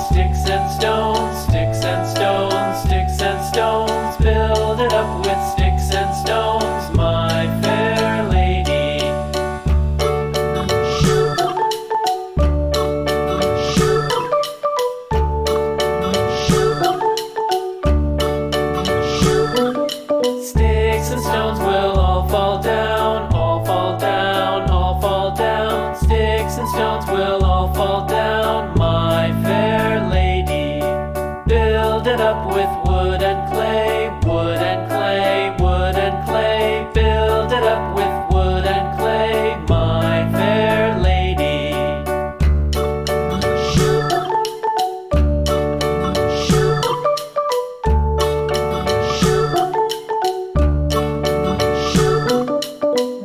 sticks and stones, sticks and stones, sticks and stones. Build it up with sticks and stones, my fair lady. Sticks and stones will all fall down, all fall down, all fall down. Sticks and stones will all fall down, my fair lady. Build it up with wood and clay, wood and clay, wood and clay. Build it up with wood and clay, my fair lady.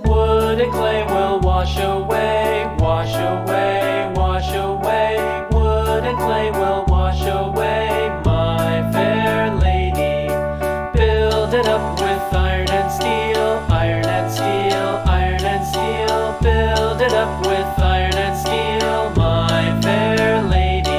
Wood and clay will wash away, wash away, wash away. Wood and clay will wash away, my fair lady. Build it up with iron and steel, iron and steel, iron and steel. Build it up with iron and steel, my fair lady.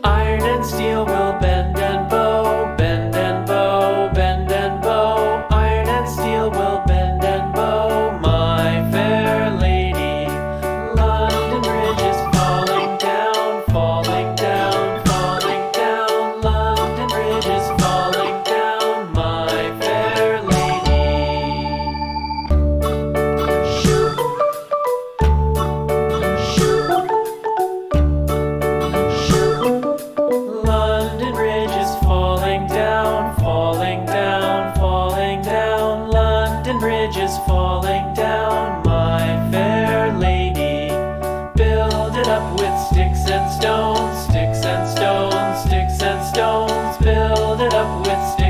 Iron and steel will bend and bow, bend and bow, bend and bow. Iron and steel will bend and bow, my fair lady. London Bridge is falling down, falling down, falling down. London Bridge is falling down, my fair lady. London Bridge is falling down, falling down, falling down. London Bridge is falling down, my fair lady. Build it up with sticks and stones, sticks and stones, sticks and stones. Build it up with sticks